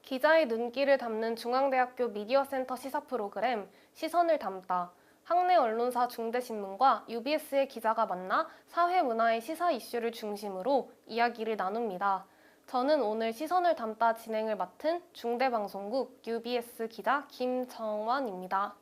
기자의 눈길을 담는 중앙대학교 미디어센터 시사 프로그램 시선을 담다. 학내 언론사 중대신문과 UBS의 기자가 만나 사회 문화의 시사 이슈를 중심으로 이야기를 나눕니다. 저는 오늘 시선을 담다 진행을 맡은 중대방송국 UBS 기자 김정원입니다.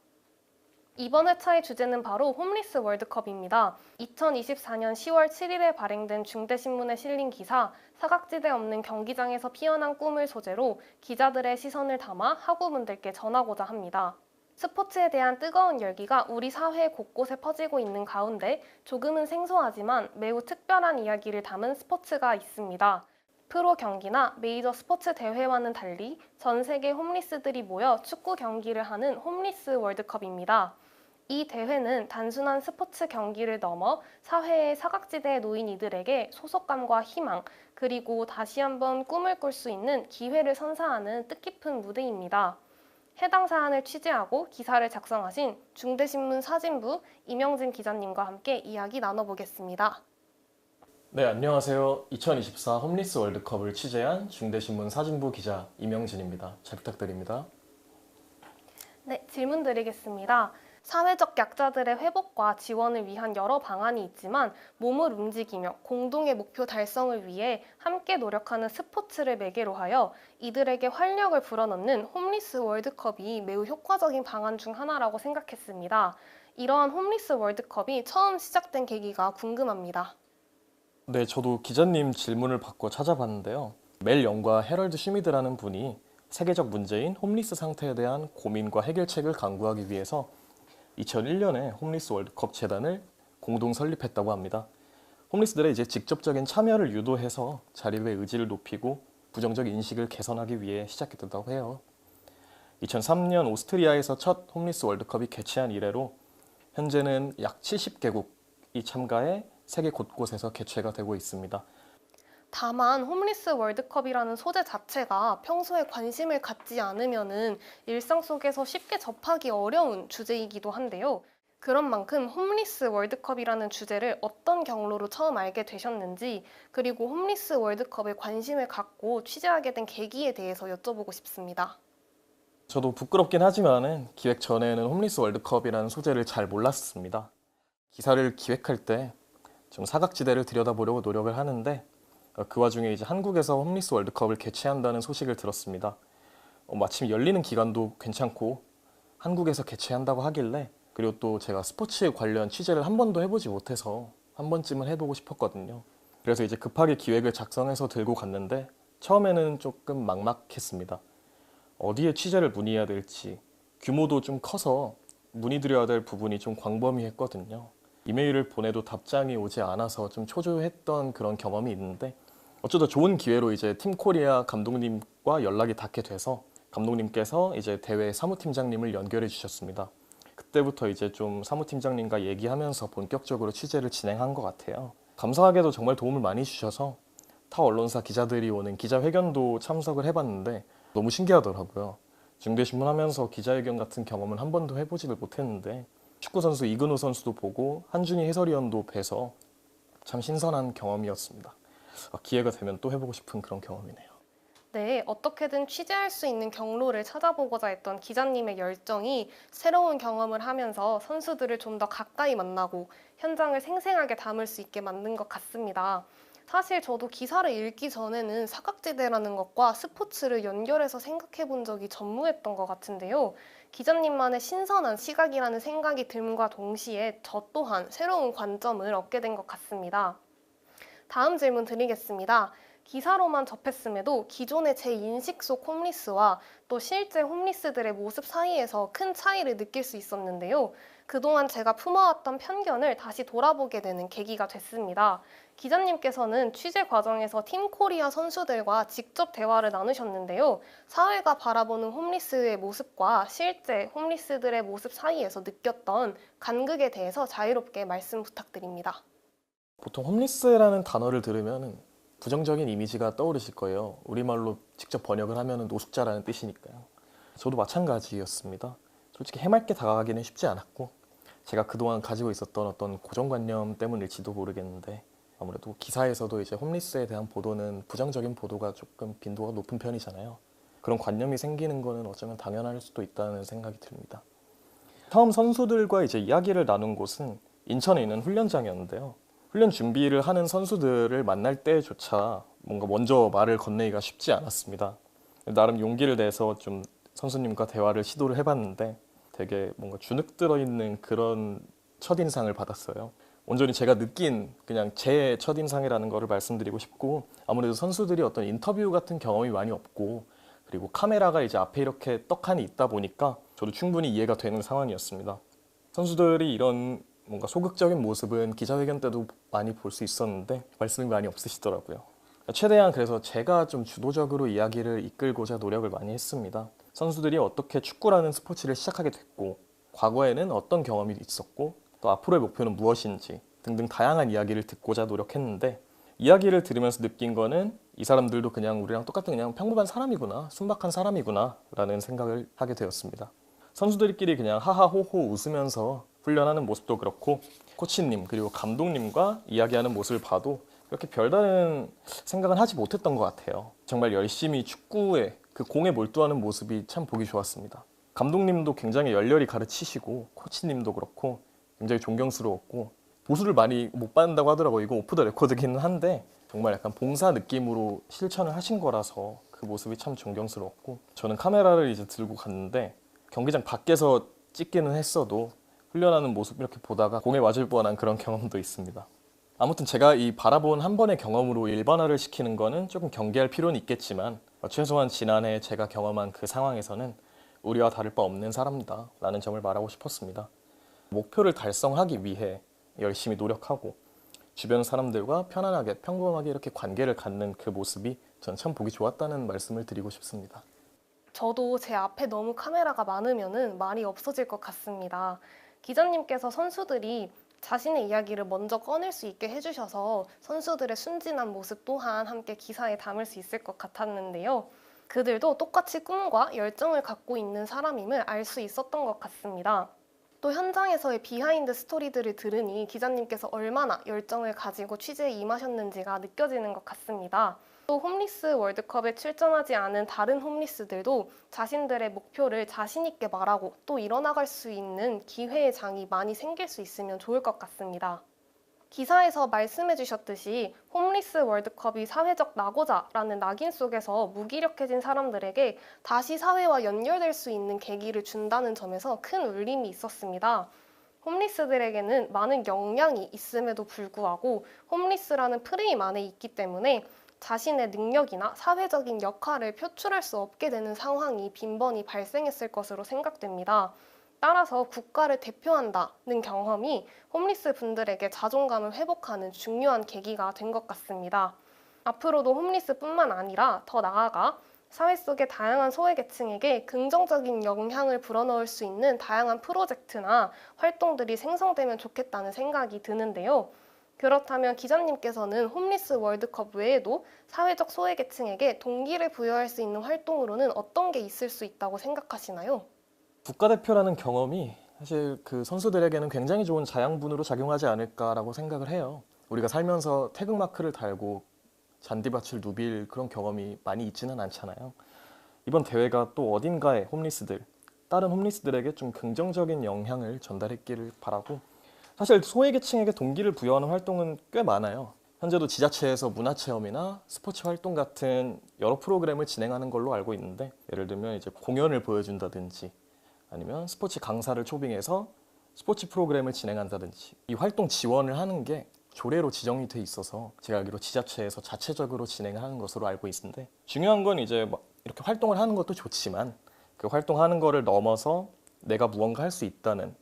이번 회차의 주제는 바로 홈리스 월드컵입니다. 2024년 10월 7일에 발행된 중대신문에 실린 기사 사각지대 없는 경기장에서 피어난 꿈을 소재로 기자들의 시선을 담아 학우분들께 전하고자 합니다. 스포츠에 대한 뜨거운 열기가 우리 사회 곳곳에 퍼지고 있는 가운데 조금은 생소하지만 매우 특별한 이야기를 담은 스포츠가 있습니다. 프로 경기나 메이저 스포츠 대회와는 달리 전 세계 홈리스들이 모여 축구 경기를 하는 홈리스 월드컵입니다. 이 대회는 단순한 스포츠 경기를 넘어 사회의 사각지대에 놓인 이들에게 소속감과 희망, 그리고 다시 한번 꿈을 꿀 수 있는 기회를 선사하는 뜻깊은 무대입니다. 해당 사안을 취재하고 기사를 작성하신 중대신문 사진부 임영진 기자님과 함께 이야기 나눠보겠습니다. 네, 안녕하세요. 2024 홈리스 월드컵을 취재한 중대신문 사진부 기자 임영진입니다. 잘 부탁드립니다. 네, 질문 드리겠습니다. 사회적 약자들의 회복과 지원을 위한 여러 방안이 있지만 몸을 움직이며 공동의 목표 달성을 위해 함께 노력하는 스포츠를 매개로 하여 이들에게 활력을 불어넣는 홈리스 월드컵이 매우 효과적인 방안 중 하나라고 생각했습니다. 이러한 홈리스 월드컵이 처음 시작된 계기가 궁금합니다. 네, 저도 기자님 질문을 받고 찾아봤는데요. 멜 영과 해럴드 슈미드라는 분이 세계적 문제인 홈리스 상태에 대한 고민과 해결책을 강구하기 위해서 2001년에 홈리스 월드컵 재단을 공동 설립했다고 합니다. 홈리스들의 이제 직접적인 참여를 유도해서 자립의 의지를 높이고 부정적 인식을 개선하기 위해 시작했다고 해요. 2003년 오스트리아에서 첫 홈리스 월드컵이 개최한 이래로 현재는 약 70개국이 참가해 세계 곳곳에서 개최가 되고 있습니다. 다만 홈리스 월드컵이라는 소재 자체가 평소에 관심을 갖지 않으면은 일상 속에서 쉽게 접하기 어려운 주제이기도 한데요. 그런 만큼 홈리스 월드컵이라는 주제를 어떤 경로로 처음 알게 되셨는지, 그리고 홈리스 월드컵에 관심을 갖고 취재하게 된 계기에 대해서 여쭤보고 싶습니다. 저도 부끄럽긴 하지만은 기획 전에는 홈리스 월드컵이라는 소재를 잘 몰랐습니다. 기사를 기획할 때 좀 사각지대를 들여다보려고 노력을 하는데 그 와중에 이제 한국에서 홈리스 월드컵을 개최한다는 소식을 들었습니다. 마침 열리는 기간도 괜찮고 한국에서 개최한다고 하길래, 그리고 또 제가 스포츠 관련 취재를 한 번도 해보지 못해서 한 번쯤은 해보고 싶었거든요. 그래서 이제 급하게 기획을 작성해서 들고 갔는데 처음에는 조금 막막했습니다. 어디에 취재를 문의해야 될지, 규모도 좀 커서 문의드려야 될 부분이 좀 광범위했거든요. 이메일을 보내도 답장이 오지 않아서 좀 초조했던 그런 경험이 있는데, 어쩌다 좋은 기회로 이제 팀 코리아 감독님과 연락이 닿게 돼서 감독님께서 이제 대회 사무팀장님을 연결해 주셨습니다. 그때부터 이제 좀 사무팀장님과 얘기하면서 본격적으로 취재를 진행한 것 같아요. 감사하게도 정말 도움을 많이 주셔서 타 언론사 기자들이 오는 기자회견도 참석을 해봤는데 너무 신기하더라고요. 중대신문 하면서 기자회견 같은 경험은 한 번도 해보지를 못했는데 축구선수 이근호 선수도 보고 한준희 해설위원도 뵈서 참 신선한 경험이었습니다. 기회가 되면 또 해보고 싶은 그런 경험이네요. 네, 어떻게든 취재할 수 있는 경로를 찾아보고자 했던 기자님의 열정이 새로운 경험을 하면서 선수들을 좀 더 가까이 만나고 현장을 생생하게 담을 수 있게 만든 것 같습니다. 사실 저도 기사를 읽기 전에는 사각지대라는 것과 스포츠를 연결해서 생각해 본 적이 전무했던 것 같은데요. 기자님만의 신선한 시각이라는 생각이 듦과 동시에 저 또한 새로운 관점을 얻게 된 것 같습니다. 다음 질문 드리겠습니다. 기사로만 접했음에도 기존의 제 인식 속 홈리스와 또 실제 홈리스들의 모습 사이에서 큰 차이를 느낄 수 있었는데요. 그동안 제가 품어왔던 편견을 다시 돌아보게 되는 계기가 됐습니다. 기자님께서는 취재 과정에서 팀 코리아 선수들과 직접 대화를 나누셨는데요. 사회가 바라보는 홈리스의 모습과 실제 홈리스들의 모습 사이에서 느꼈던 간극에 대해서 자유롭게 말씀 부탁드립니다. 보통 홈리스라는 단어를 들으면 부정적인 이미지가 떠오르실 거예요. 우리말로 직접 번역을 하면 노숙자라는 뜻이니까요. 저도 마찬가지였습니다. 솔직히 해맑게 다가가기는 쉽지 않았고, 제가 그동안 가지고 있었던 어떤 고정관념 때문일지도 모르겠는데, 아무래도 기사에서도 이제 홈리스에 대한 보도는 부정적인 보도가 조금 빈도가 높은 편이잖아요. 그런 관념이 생기는 거는 어쩌면 당연할 수도 있다는 생각이 듭니다. 처음 선수들과 이제 이야기를 나눈 곳은 인천에 있는 훈련장이었는데요. 훈련 준비를 하는 선수들을 만날 때조차 뭔가 먼저 말을 건네기가 쉽지 않았습니다. 나름 용기를 내서 좀 선수님과 대화를 시도를 해봤는데 되게 뭔가 주눅 들어있는 그런 첫인상을 받았어요. 온전히 제가 느낀 그냥 제 첫인상이라는 거를 말씀드리고 싶고, 아무래도 선수들이 어떤 인터뷰 같은 경험이 많이 없고, 그리고 카메라가 이제 앞에 이렇게 떡하니 있다 보니까 저도 충분히 이해가 되는 상황이었습니다. 선수들이 이런 뭔가 소극적인 모습은 기자회견 때도 많이 볼 수 있었는데 말씀이 많이 없으시더라고요. 최대한 그래서 제가 좀 주도적으로 이야기를 이끌고자 노력을 많이 했습니다. 선수들이 어떻게 축구라는 스포츠를 시작하게 됐고, 과거에는 어떤 경험이 있었고, 또 앞으로의 목표는 무엇인지 등등 다양한 이야기를 듣고자 노력했는데, 이야기를 들으면서 느낀 거는 이 사람들도 그냥 우리랑 똑같은 그냥 평범한 사람이구나, 순박한 사람이구나 라는 생각을 하게 되었습니다. 선수들끼리 그냥 하하호호 웃으면서 훈련하는 모습도 그렇고, 코치님 그리고 감독님과 이야기하는 모습을 봐도 그렇게 별다른 생각은 하지 못했던 것 같아요. 정말 열심히 축구에 그 공에 몰두하는 모습이 참 보기 좋았습니다. 감독님도 굉장히 열렬히 가르치시고, 코치님도 그렇고 굉장히 존경스러웠고, 보수를 많이 못 받는다고 하더라고요. 이거 오프 더 레코드기는 한데 정말 약간 봉사 느낌으로 실천을 하신 거라서 그 모습이 참 존경스러웠고, 저는 카메라를 이제 들고 갔는데 경기장 밖에서 찍기는 했어도 훈련하는 모습 이렇게 보다가 공에 맞을 뻔한 그런 경험도 있습니다. 아무튼 제가 이 바라본 한 번의 경험으로 일반화를 시키는 거는 조금 경계할 필요는 있겠지만, 최소한 지난해 제가 경험한 그 상황에서는 우리와 다를 바 없는 사람이다 라는 점을 말하고 싶었습니다. 목표를 달성하기 위해 열심히 노력하고 주변 사람들과 편안하게 평범하게 이렇게 관계를 갖는 그 모습이 전 참 보기 좋았다는 말씀을 드리고 싶습니다. 저도 제 앞에 너무 카메라가 많으면은 말이 없어질 것 같습니다. 기자님께서 선수들이 자신의 이야기를 먼저 꺼낼 수 있게 해주셔서 선수들의 순진한 모습 또한 함께 기사에 담을 수 있을 것 같았는데요. 그들도 똑같이 꿈과 열정을 갖고 있는 사람임을 알 수 있었던 것 같습니다. 또 현장에서의 비하인드 스토리들을 들으니 기자님께서 얼마나 열정을 가지고 취재에 임하셨는지가 느껴지는 것 같습니다. 또 홈리스 월드컵에 출전하지 않은 다른 홈리스들도 자신들의 목표를 자신 있게 말하고 또 이뤄나갈 수 있는 기회의 장이 많이 생길 수 있으면 좋을 것 같습니다. 기사에서 말씀해 주셨듯이 홈리스 월드컵이 사회적 낙오자라는 낙인 속에서 무기력해진 사람들에게 다시 사회와 연결될 수 있는 계기를 준다는 점에서 큰 울림이 있었습니다. 홈리스들에게는 많은 역량이 있음에도 불구하고 홈리스라는 프레임 안에 있기 때문에 자신의 능력이나 사회적인 역할을 표출할 수 없게 되는 상황이 빈번히 발생했을 것으로 생각됩니다. 따라서 국가를 대표한다는 경험이 홈리스 분들에게 자존감을 회복하는 중요한 계기가 된 것 같습니다. 앞으로도 홈리스뿐만 아니라 더 나아가 사회 속의 다양한 소외계층에게 긍정적인 영향을 불어넣을 수 있는 다양한 프로젝트나 활동들이 생성되면 좋겠다는 생각이 드는데요. 그렇다면 기자님께서는 홈리스 월드컵 외에도 사회적 소외계층에게 동기를 부여할 수 있는 활동으로는 어떤 게 있을 수 있다고 생각하시나요? 국가대표라는 경험이 사실 그 선수들에게는 굉장히 좋은 자양분으로 작용하지 않을까라고 생각을 해요. 우리가 살면서 태극마크를 달고 잔디밭을 누빌 그런 경험이 많이 있지는 않잖아요. 이번 대회가 또 어딘가에 다른 홈리스들에게 좀 긍정적인 영향을 전달했기를 바라고, 사실 소외계층에게 동기를 부여하는 활동은 꽤 많아요. 현재도 지자체에서 문화체험이나 스포츠 활동 같은 여러 프로그램을 진행하는 걸로 알고 있는데, 예를 들면 이제 공연을 보여준다든지 아니면 스포츠 강사를 초빙해서 스포츠 프로그램을 진행한다든지, 이 활동 지원을 하는 게 조례로 지정이 돼 있어서 제가 알기로 지자체에서 자체적으로 진행하는 것으로 알고 있는데, 중요한 건 이제 막 이렇게 활동을 하는 것도 좋지만 그 활동하는 거를 넘어서 내가 무언가 할 수 있다는,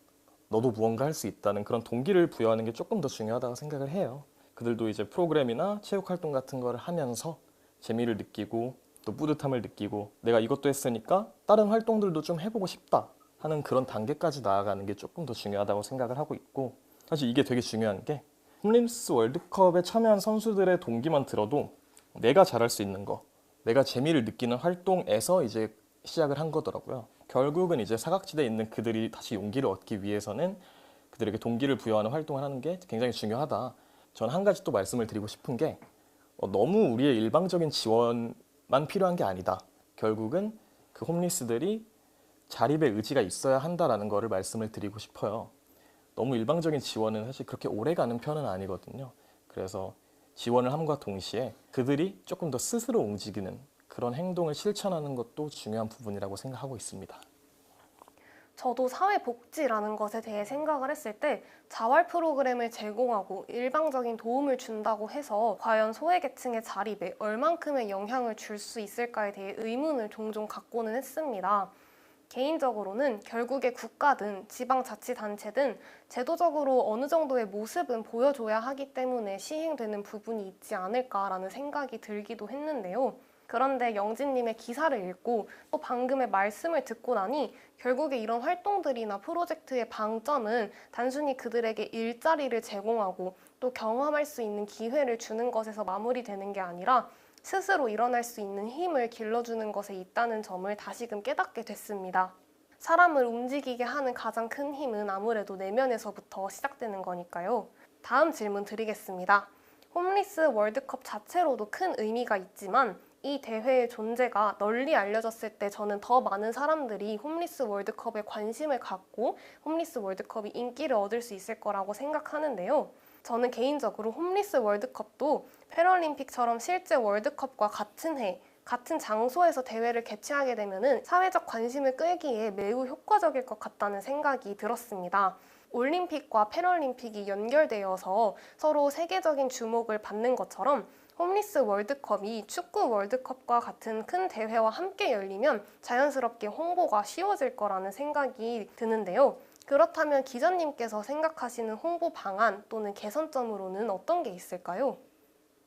너도 무언가 할 수 있다는 그런 동기를 부여하는 게 조금 더 중요하다고 생각을 해요. 그들도 이제 프로그램이나 체육 활동 같은 거를 하면서 재미를 느끼고 또 뿌듯함을 느끼고, 내가 이것도 했으니까 다른 활동들도 좀 해보고 싶다 하는 그런 단계까지 나아가는 게 조금 더 중요하다고 생각을 하고 있고, 사실 이게 되게 중요한 게 홈리스 월드컵에 참여한 선수들의 동기만 들어도 내가 잘할 수 있는 거, 내가 재미를 느끼는 활동에서 이제 시작을 한 거더라고요. 결국은 이제 사각지대에 있는 그들이 다시 용기를 얻기 위해서는 그들에게 동기를 부여하는 활동을 하는 게 굉장히 중요하다. 저는 한 가지 또 말씀을 드리고 싶은 게, 너무 우리의 일방적인 지원만 필요한 게 아니다. 결국은 그 홈리스들이 자립의 의지가 있어야 한다라는 거를 말씀을 드리고 싶어요. 너무 일방적인 지원은 사실 그렇게 오래 가는 편은 아니거든요. 그래서 지원을 함과 동시에 그들이 조금 더 스스로 움직이는 그런 행동을 실천하는 것도 중요한 부분이라고 생각하고 있습니다. 저도 사회복지라는 것에 대해 생각을 했을 때 자활 프로그램을 제공하고 일방적인 도움을 준다고 해서 과연 소외계층의 자립에 얼만큼의 영향을 줄 수 있을까에 대해 의문을 종종 갖고는 했습니다. 개인적으로는 결국에 국가든 지방자치단체든 제도적으로 어느 정도의 모습은 보여줘야 하기 때문에 시행되는 부분이 있지 않을까라는 생각이 들기도 했는데요. 그런데 영진님의 기사를 읽고 또 방금의 말씀을 듣고 나니 결국에 이런 활동들이나 프로젝트의 방점은 단순히 그들에게 일자리를 제공하고 또 경험할 수 있는 기회를 주는 것에서 마무리되는 게 아니라 스스로 일어날 수 있는 힘을 길러주는 것에 있다는 점을 다시금 깨닫게 됐습니다. 사람을 움직이게 하는 가장 큰 힘은 아무래도 내면에서부터 시작되는 거니까요. 다음 질문 드리겠습니다. 홈리스 월드컵 자체로도 큰 의미가 있지만 이 대회의 존재가 널리 알려졌을 때 저는 더 많은 사람들이 홈리스 월드컵에 관심을 갖고 홈리스 월드컵이 인기를 얻을 수 있을 거라고 생각하는데요. 저는 개인적으로 홈리스 월드컵도 패럴림픽처럼 실제 월드컵과 같은 해, 같은 장소에서 대회를 개최하게 되면 사회적 관심을 끌기에 매우 효과적일 것 같다는 생각이 들었습니다. 올림픽과 패럴림픽이 연결되어서 서로 세계적인 주목을 받는 것처럼 홈리스 월드컵이 축구 월드컵과 같은 큰 대회와 함께 열리면 자연스럽게 홍보가 쉬워질 거라는 생각이 드는데요. 그렇다면 기자님께서 생각하시는 홍보 방안 또는 개선점으로는 어떤 게 있을까요?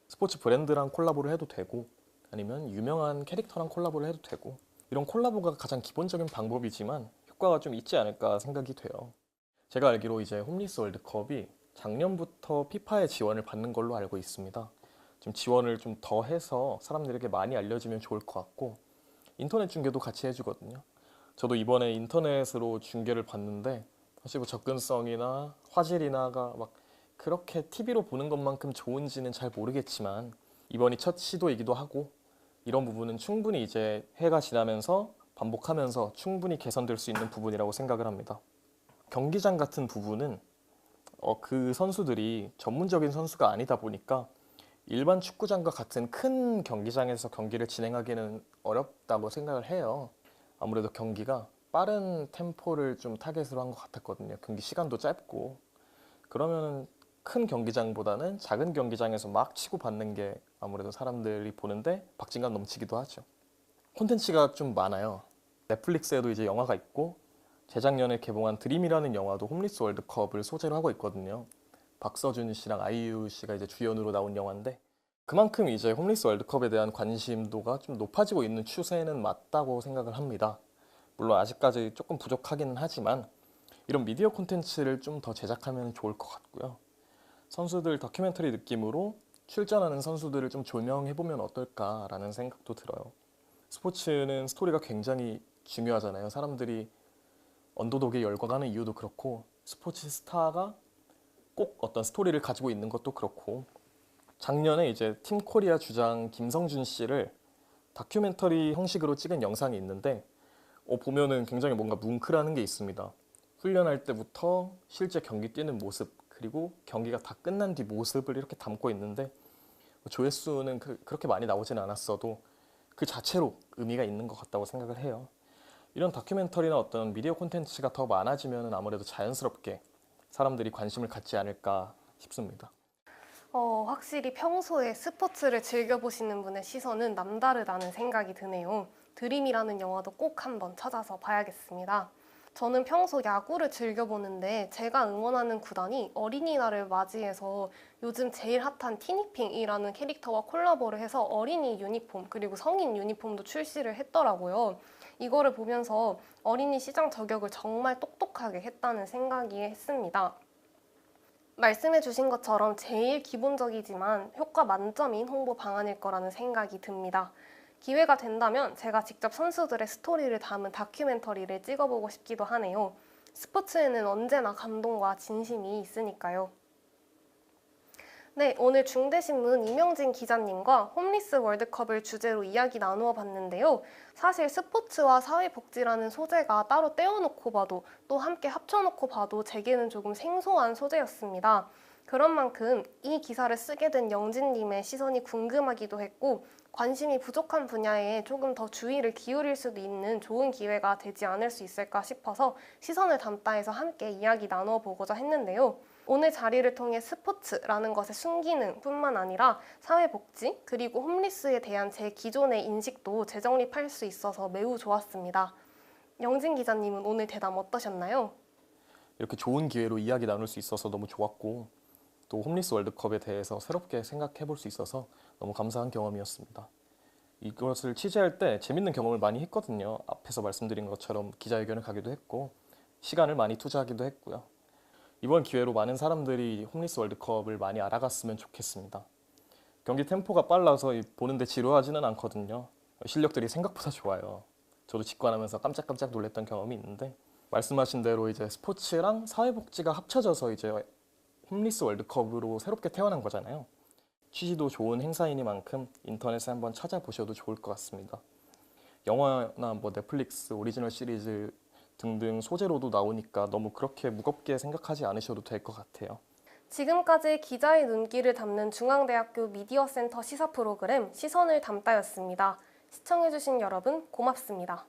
스포츠 브랜드랑 콜라보를 해도 되고 아니면 유명한 캐릭터랑 콜라보를 해도 되고 이런 콜라보가 가장 기본적인 방법이지만 효과가 좀 있지 않을까 생각이 돼요. 제가 알기로 이제 홈리스 월드컵이 작년부터 피파의 지원을 받는 걸로 알고 있습니다. 좀 지원을 좀 더 해서 사람들에게 많이 알려지면 좋을 것 같고 인터넷 중계도 같이 해주거든요. 저도 이번에 인터넷으로 중계를 봤는데 사실 뭐 접근성이나 화질이나가 막 그렇게 TV로 보는 것만큼 좋은지는 잘 모르겠지만 이번이 첫 시도이기도 하고 이런 부분은 충분히 이제 해가 지나면서 반복하면서 충분히 개선될 수 있는 부분이라고 생각을 합니다. 경기장 같은 부분은 그 선수들이 전문적인 선수가 아니다 보니까 일반 축구장과 같은 큰 경기장에서 경기를 진행하기는 어렵다고 생각을 해요. 아무래도 경기가 빠른 템포를 좀 타겟으로 한 것 같았거든요. 경기 시간도 짧고. 그러면 큰 경기장보다는 작은 경기장에서 막 치고받는 게 아무래도 사람들이 보는데 박진감 넘치기도 하죠. 콘텐츠가 좀 많아요. 넷플릭스에도 이제 영화가 있고 재작년에 개봉한 드림이라는 영화도 홈리스 월드컵을 소재로 하고 있거든요. 박서준 씨랑 아이유 씨가 이제 주연으로 나온 영화인데 그만큼 이제 홈리스 월드컵에 대한 관심도가 좀 높아지고 있는 추세는 맞다고 생각을 합니다. 물론 아직까지 조금 부족하기는 하지만 이런 미디어 콘텐츠를 좀 더 제작하면 좋을 것 같고요. 선수들 다큐멘터리 느낌으로 출전하는 선수들을 좀 조명해보면 어떨까라는 생각도 들어요. 스포츠는 스토리가 굉장히 중요하잖아요. 사람들이 언더독에 열광하는 이유도 그렇고 스포츠 스타가 꼭 어떤 스토리를 가지고 있는 것도 그렇고 작년에 이제 팀 코리아 주장 김성준 씨를 다큐멘터리 형식으로 찍은 영상이 있는데 보면은 굉장히 뭔가 뭉클하는 게 있습니다. 훈련할 때부터 실제 경기 뛰는 모습 그리고 경기가 다 끝난 뒤 모습을 이렇게 담고 있는데 조회수는 그렇게 많이 나오진 않았어도 그 자체로 의미가 있는 것 같다고 생각을 해요. 이런 다큐멘터리나 어떤 미디어 콘텐츠가 더 많아지면 아무래도 자연스럽게 사람들이 관심을 갖지 않을까 싶습니다. 확실히 평소에 스포츠를 즐겨보시는 분의 시선은 남다르다는 생각이 드네요. 드림이라는 영화도 꼭 한번 찾아서 봐야겠습니다. 저는 평소 야구를 즐겨보는데 제가 응원하는 구단이 어린이날을 맞이해서 요즘 제일 핫한 티니핑이라는 캐릭터와 콜라보를 해서 어린이 유니폼 그리고 성인 유니폼도 출시를 했더라고요. 이거를 보면서 어린이 시장 저격을 정말 똑똑하게 했다는 생각이 했습니다. 말씀해주신 것처럼 제일 기본적이지만 효과 만점인 홍보 방안일 거라는 생각이 듭니다. 기회가 된다면 제가 직접 선수들의 스토리를 담은 다큐멘터리를 찍어보고 싶기도 하네요. 스포츠에는 언제나 감동과 진심이 있으니까요. 네, 오늘 중대신문 이명진 기자님과 홈리스 월드컵을 주제로 이야기 나누어 봤는데요. 사실 스포츠와 사회복지라는 소재가 따로 떼어놓고 봐도 또 함께 합쳐놓고 봐도 제게는 조금 생소한 소재였습니다. 그런 만큼 이 기사를 쓰게 된 영진님의 시선이 궁금하기도 했고 관심이 부족한 분야에 조금 더 주의를 기울일 수도 있는 좋은 기회가 되지 않을 수 있을까 싶어서 시선을 담다 해서 함께 이야기 나누어 보고자 했는데요. 오늘 자리를 통해 스포츠라는 것의 순기능뿐만 아니라 사회복지 그리고 홈리스에 대한 제 기존의 인식도 재정립할 수 있어서 매우 좋았습니다. 영진 기자님은 오늘 대담 어떠셨나요? 이렇게 좋은 기회로 이야기 나눌 수 있어서 너무 좋았고 또 홈리스 월드컵에 대해서 새롭게 생각해 볼 수 있어서 너무 감사한 경험이었습니다. 이것을 취재할 때 재밌는 경험을 많이 했거든요. 앞에서 말씀드린 것처럼 기자회견을 가기도 했고 시간을 많이 투자하기도 했고요. 이번 기회로 많은 사람들이 홈리스 월드컵을 많이 알아갔으면 좋겠습니다. 경기 템포가 빨라서 보는데 지루하지는 않거든요. 실력들이 생각보다 좋아요. 저도 직관하면서 깜짝깜짝 놀랐던 경험이 있는데 말씀하신 대로 이제 스포츠랑 사회복지가 합쳐져서 이제 홈리스 월드컵으로 새롭게 태어난 거잖아요. 취지도 좋은 행사이니만큼 인터넷에 한번 찾아보셔도 좋을 것 같습니다. 영화나 뭐 넷플릭스 오리지널 시리즈 등등 소재로도 나오니까 너무 그렇게 무겁게 생각하지 않으셔도 될 것 같아요. 지금까지 기자의 눈길을 담는 중앙대학교 미디어센터 시사 프로그램 시선을 담다였습니다. 시청해주신 여러분 고맙습니다.